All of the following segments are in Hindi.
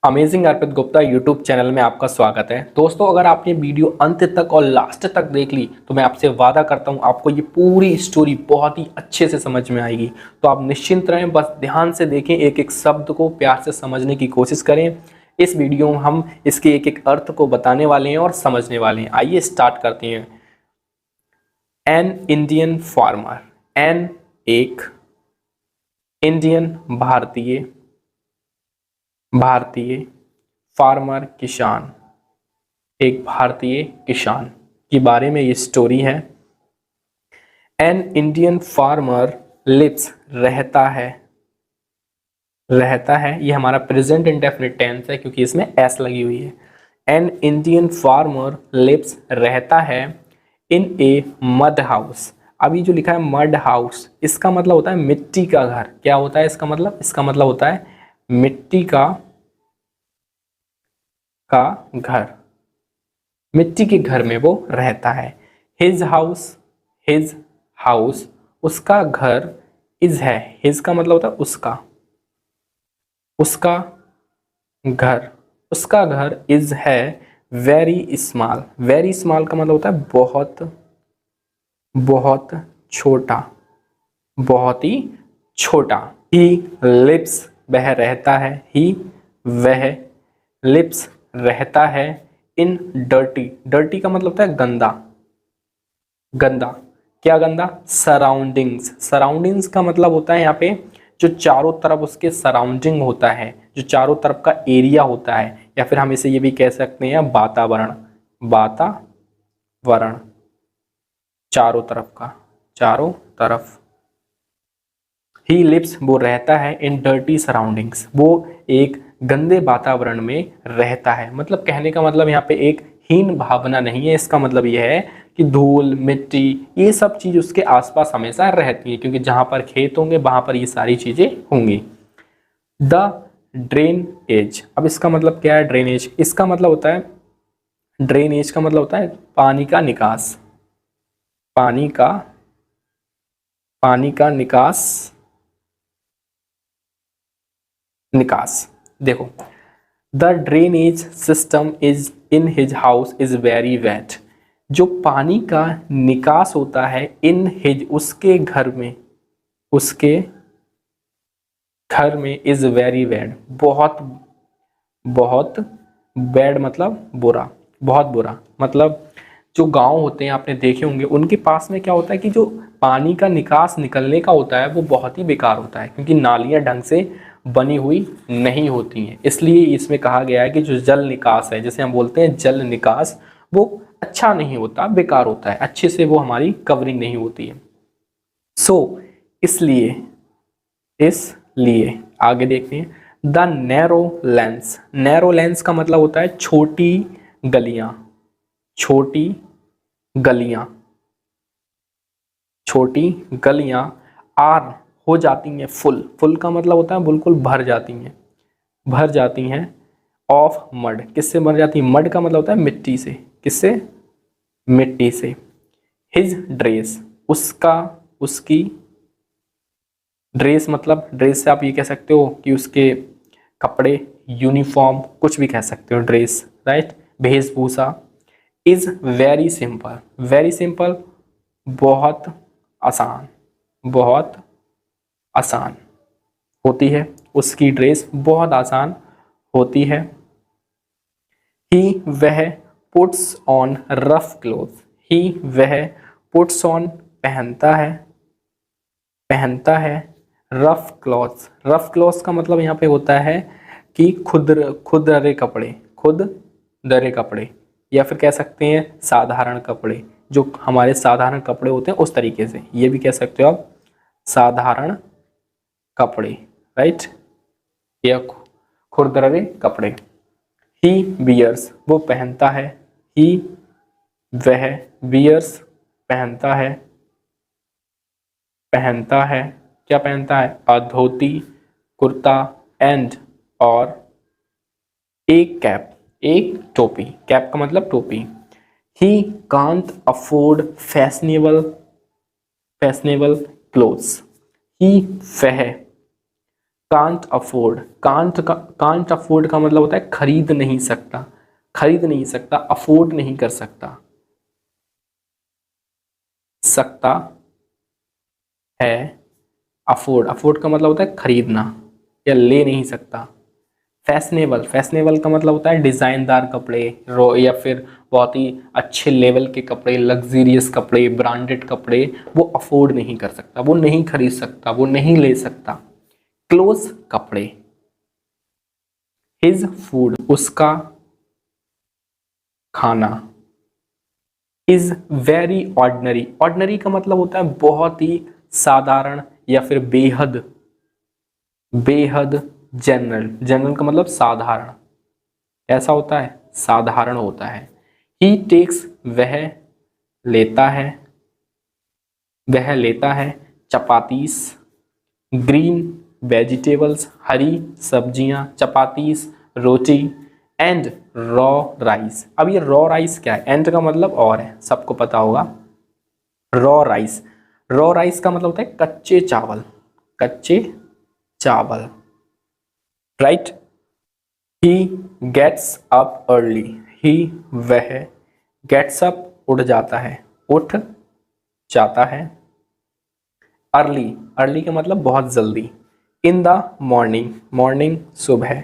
अमेजिंग अर्पित गुप्ता यूट्यूब चैनल में आपका स्वागत है। दोस्तों, अगर आपने वीडियो अंत तक और लास्ट तक देख ली तो मैं आपसे वादा करता हूं आपको ये पूरी स्टोरी बहुत ही अच्छे से समझ में आएगी। तो आप निश्चिंत रहें, बस ध्यान से देखें, एक एक शब्द को प्यार से समझने की कोशिश करें। इस वीडियो में हम इसके एक एक अर्थ को बताने वाले हैं और समझने वाले हैं। आइए स्टार्ट करते हैं। An Indian farmer. एन एक, इंडियन भारतीय, भारतीय, फार्मर किसान, एक भारतीय किसान के बारे में ये स्टोरी है। एन इंडियन फार्मर लिव्स, रहता है, रहता है, ये हमारा प्रेजेंट इंडेफिनिट टेंस है क्योंकि इसमें एस लगी हुई है। एन इंडियन फार्मर लिव्स, रहता है, इन ए मड हाउस। अभी जो लिखा है मड हाउस, इसका मतलब होता है मिट्टी का घर। क्या होता है इसका मतलब? इसका मतलब होता है मिट्टी का घर। मिट्टी के घर में वो रहता है। हिज हाउस, हिज हाउस, उसका घर, इज है, हिज का मतलब होता है उसका, उसका घर, उसका घर, इज है, वेरी स्मॉल। वेरी स्मॉल का मतलब होता है बहुत, बहुत छोटा, बहुत ही छोटा। ही लिव्स, वह रहता है, ही वह, लिव्स रहता है, इन डर्टी, डर्टी का मतलब होता है गंदा, गंदा। क्या गंदा? सराउंडिंग्स। सराउंडिंग्स का मतलब होता है यहाँ पे जो चारों तरफ उसके सराउंडिंग होता है, जो चारों तरफ का एरिया होता है, या फिर हम इसे ये भी कह सकते हैं वातावरण, वातावरण, चारों तरफ का, चारों तरफ। ही लिव्स, वो रहता है, इन डर्टी सराउंडिंग्स, वो एक गंदे वातावरण में रहता है। मतलब कहने का मतलब यहाँ पे एक हीन भावना नहीं है, इसका मतलब यह है कि धूल मिट्टी ये सब चीज उसके आसपास हमेशा रहती है, क्योंकि जहां पर खेत होंगे वहां पर ये सारी चीजें होंगी। द ड्रेन एज, अब इसका मतलब क्या है? ड्रेनेज, इसका मतलब होता है, ड्रेनेज का मतलब होता है पानी का निकास, पानी का, पानी का निकास, निकास। देखो, the drainage system is in his house is very wet. जो पानी का निकास होता है इन हिज, उसके घर में, उसके घर में, इज वेरी बैड, बहुत, बहुत बैड मतलब बुरा, बहुत बुरा। मतलब जो गांव होते हैं आपने देखे होंगे, उनके पास में क्या होता है कि जो पानी का निकास निकलने का होता है वो बहुत ही बेकार होता है, क्योंकि नालियां ढंग से बनी हुई नहीं होती हैं। इसलिए इसमें कहा गया है कि जो जल निकास है, जैसे हम बोलते हैं जल निकास, वो अच्छा नहीं होता, बेकार होता है, अच्छे से वो हमारी कवरिंग नहीं होती है। इसलिए, इसलिए आगे देखते हैं। The narrow lens, narrow lens का मतलब होता है छोटी गलियां, छोटी गलियां, छोटी गलियां, आर हो जाती हैं फुल, फुल का मतलब होता है बिल्कुल भर जाती हैं, भर जाती हैं, ऑफ मड, किससे भर जाती है? मड का मतलब होता है मिट्टी से, किससे? मिट्टी से। हिज ड्रेस, उसका, उसकी, ड्रेस मतलब, ड्रेस से आप ये कह सकते हो कि उसके कपड़े, यूनिफॉर्म, कुछ भी कह सकते हो ड्रेस, राइट, वेशभूषा। Is very simple, very simple, बहुत आसान, बहुत आसान होती है, उसकी ड्रेस बहुत आसान होती है। ही वह, पुट्स ऑन रफ क्लोथ, ही वह, पुट्स ऑन पहनता है, पहनता है, रफ क्लॉथ्स, रफ क्लॉथ्स का मतलब यहाँ पे होता है कि खुरदरे कपड़े, खुरदरे कपड़े, या फिर कह सकते हैं साधारण कपड़े, जो हमारे साधारण कपड़े होते हैं उस तरीके से, ये भी कह सकते हो आप साधारण कपड़े, राइट, या खुरदरे कपड़े। ही बियर्स, वो पहनता है, ही वह, बियर्स पहनता है, पहनता है, क्या पहनता है? अ धोती, कुर्ता, एंड, और एक कैप, एक टोपी, कैप का मतलब टोपी। He can't afford fashionable, fashionable clothes, he वह कांट अफोर्ड, कांट अफोर्ड का मतलब होता है खरीद नहीं सकता, खरीद नहीं सकता, अफोर्ड नहीं कर सकता, सकता है, अफोर्ड, अफोर्ड का मतलब होता है खरीदना या ले नहीं सकता। फैशनेबल, फैशनेबल का मतलब होता है डिजाइनदार कपड़े, या फिर बहुत ही अच्छे लेवल के कपड़े, लग्जरियस कपड़े, ब्रांडेड कपड़े वो अफोर्ड नहीं कर सकता, वो नहीं खरीद सकता, वो नहीं ले सकता। क्लोज, कपड़े। हिज फूड, उसका खाना। इज वेरी ऑर्डिनरी, ऑर्डिनरी का मतलब होता है बहुत ही साधारण या फिर बेहद, बेहद जनरल, जनरल का मतलब साधारण, ऐसा होता है, साधारण होता है। ही टेक्स, वह लेता है, वह लेता है चपातीस, ग्रीन वेजिटेबल्स, हरी सब्जियां, चपातीस रोटी, एंड रॉ राइस। अब ये रॉ राइस क्या है, एंड का मतलब और है, सबको पता होगा। रॉ राइस, रॉ राइस का मतलब होता है कच्चे चावल, कच्चे चावल, right. He gets up early, he वह, गेट्स अप उठ जाता है, उठ जाता है। अर्ली, अर्ली का मतलब बहुत जल्दी। इन द मॉर्निंग, मॉर्निंग सुबह,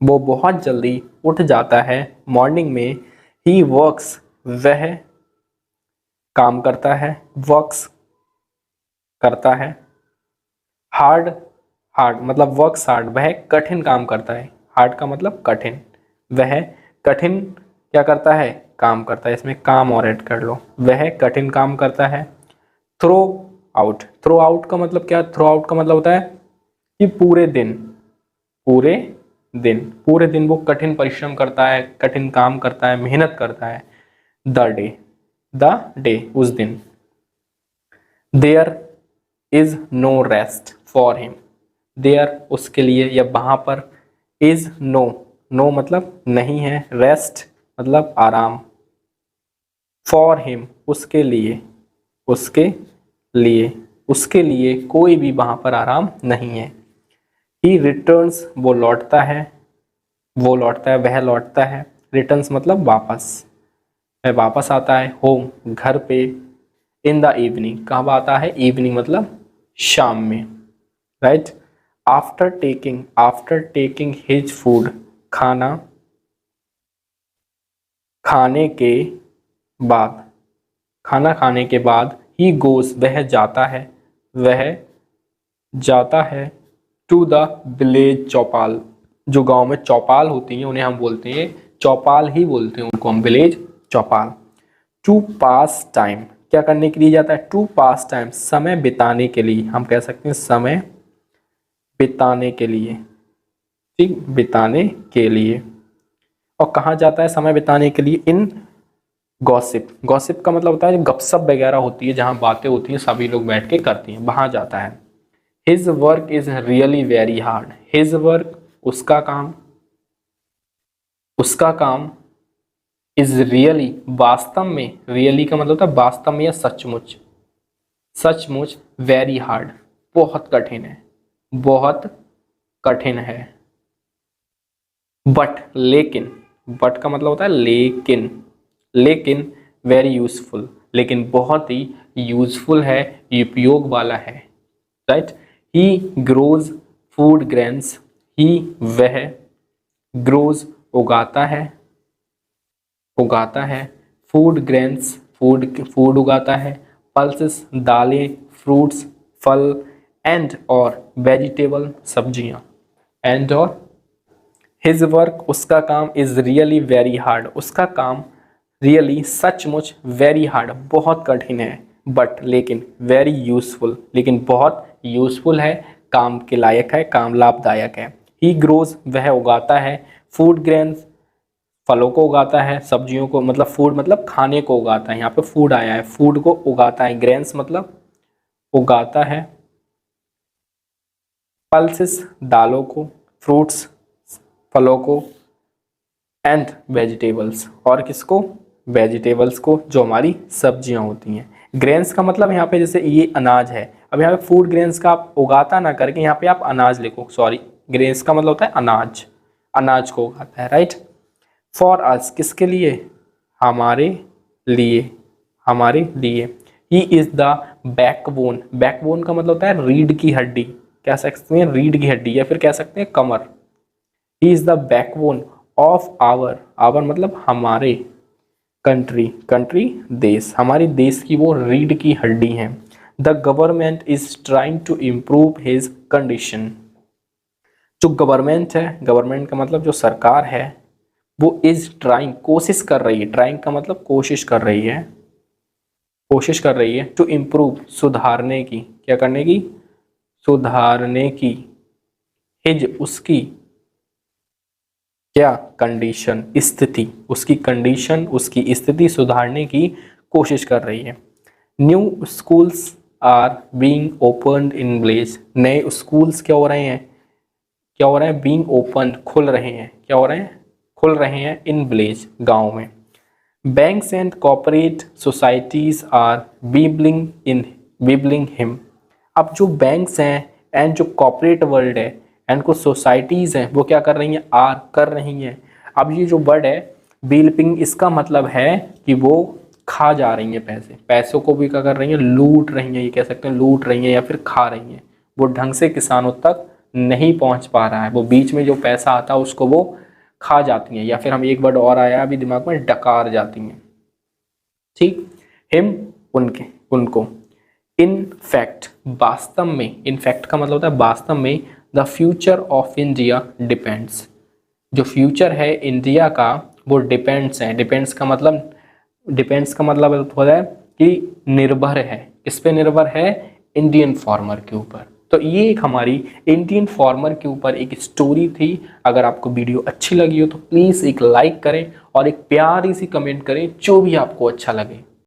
वो बहुत जल्दी उठ जाता है मॉर्निंग में। ही वर्क्स, वह काम करता है, वर्क्स करता है। हार्ड, हार्ड मतलब वर्क्स हार्ड, वह कठिन काम करता है, हार्ड का मतलब कठिन, वह कठिन क्या करता है, काम करता है, इसमें काम और ऐड कर लो, वह कठिन काम करता है। थ्रो आउट, थ्रो आउट का मतलब क्या, थ्रो आउट का मतलब होता है कि पूरे दिन, पूरे दिन, पूरे दिन वो कठिन परिश्रम करता है, कठिन काम करता है, मेहनत करता है। द डे, द डे उस दिन। There is no rest for him, there उसके लिए या वहां पर, इज नो, नो मतलब नहीं है, रेस्ट मतलब आराम, फॉर हिम उसके लिए, उसके लिए, उसके लिए कोई भी वहां पर आराम नहीं है। ही रिटर्न्स, वो लौटता है, वो लौटता है, वह लौटता है। रिटर्न्स मतलब वापस, वह वापस आता है। होम, घर पे। इन द इवनिंग, कब आता है, इवनिंग मतलब शाम में, right. After taking, after taking his food, खाना खाने के बाद, खाना खाने के बाद। ही गोस, वह जाता है, वह जाता है। टू द विलेज चौपाल, जो गांव में चौपाल होती हैं उन्हें हम बोलते हैं चौपाल ही बोलते हैं, उनको हम विलेज चौपाल। टू पास टाइम, क्या करने के लिए जाता है, टू पास टाइम समय बिताने के लिए, हम कह सकते हैं समय बिताने के लिए, ठीक, बिताने के लिए। और कहाँ जाता है समय बिताने के लिए, इन गॉसिप, गॉसिप का मतलब होता है गपशप वगैरह होती है, जहाँ बातें होती हैं सभी लोग बैठ के करती हैं, वहां जाता है। His work is really very hard, his work उसका काम, उसका काम, इज रियली वास्तव में, रियली का मतलब होता है वास्तव में या सचमुच, सचमुच, वेरी हार्ड बहुत कठिन है, बहुत कठिन है। बट लेकिन, बट का मतलब होता है लेकिन, लेकिन वेरी यूजफुल, लेकिन बहुत ही यूजफुल है, उपयोग वाला है, right. He grows food grains, he वह ग्रोज उगाता है, उगाता है। फूड ग्रेन्स, फूड, फूड उगाता है। पल्सेस, दालें, फ्रूट्स, फल, एंड और वेजिटेबल, सब्जियां, एंड और। हिज वर्क उसका काम, इज रियली वेरी हार्ड उसका काम, रियली सचमुच, वेरी हार्ड बहुत कठिन है, बट लेकिन, वेरी यूजफुल लेकिन बहुत यूजफुल है, काम के लायक है, काम लाभदायक है। ही ग्रोज वह उगाता है। फूड ग्रेन्स फलों को उगाता है, सब्जियों को मतलब फूड मतलब खाने को उगाता है, यहाँ पे फूड आया है, फूड को उगाता है। ग्रेन्स मतलब उगाता है। पल्सेस दालों को, फ्रूट्स फलों को, एंड वेजिटेबल्स और किसको, वेजिटेबल्स को, जो हमारी सब्जियां होती हैं। ग्रेन्स का मतलब यहाँ पे जैसे ये अनाज है, अब यहाँ पे फूड ग्रेन्स का आप उगाता ना करके यहाँ पे आप अनाज लिखो, सॉरी ग्रेन्स का मतलब होता है अनाज, अनाज को उगाता है, राइट। फॉर अस किसके लिए, हमारे लिए, हमारे लिए। ही इज द बैकबोन, बैकबोन का मतलब होता है रीढ़ की हड्डी, कह सकते हैं रीढ़ की हड्डी या फिर कह सकते हैं कमर। He is the backbone of our, our मतलब हमारे, कंट्री, कंट्री देश, हमारी देश की वो रीढ़ की हड्डी है। The government is trying to improve his condition, जो गवर्नमेंट है, गवर्नमेंट का मतलब जो सरकार है, वो इज ट्राइंग कोशिश कर रही है, ट्राइंग का मतलब कोशिश कर रही है, कोशिश कर रही है टू इम्प्रूव सुधारने की, क्या करने की, सुधारने की, हिज उसकी क्या, कंडीशन स्थिति, उसकी कंडीशन उसकी स्थिति सुधारने की कोशिश कर रही है। New schools are being opened in village, नए स्कूल्स क्या हो रहे हैं, क्या हो रहे हैं, बीइंग ओपन खुल रहे हैं, क्या हो रहे हैं, खुल रहे हैं इन विलेज गाँव में। Banks and corporate societies are nibbling him, अब जो बैंक्स हैं एंड जो कॉर्पोरेट वर्ल्ड है एंड कुछ सोसाइटीज़ हैं वो क्या कर रही हैं, आर कर रही हैं। अब ये जो वर्ड है बिल्पिंग, इसका मतलब है कि वो खा जा रही हैं पैसे, पैसों को भी क्या कर रही हैं, लूट रही हैं, ये कह सकते हैं लूट रही हैं या फिर खा रही हैं। वो ढंग से किसानों तक नहीं पहुंच पा रहा है, वो बीच में जो पैसा आता है उसको वो खा जाती हैं, या फिर हम एक वर्ड और आया अभी दिमाग में, डकार जाती हैं, ठीक। हिम उनके, उनको। इन फैक्ट वास्तव में, इन फैक्ट का मतलब होता है वास्तव में, the future of India depends, जो फ्यूचर है इंडिया का वो डिपेंड्स है, डिपेंड्स का मतलब, डिपेंड्स का मतलब होता है कि निर्भर है, किस पे निर्भर है, इंडियन फार्मर के ऊपर। तो ये एक हमारी इंडियन फार्मर के ऊपर एक स्टोरी थी। अगर आपको वीडियो अच्छी लगी हो तो प्लीज़ एक लाइक करें और एक प्यारी सी कमेंट करें जो भी आपको अच्छा लगे।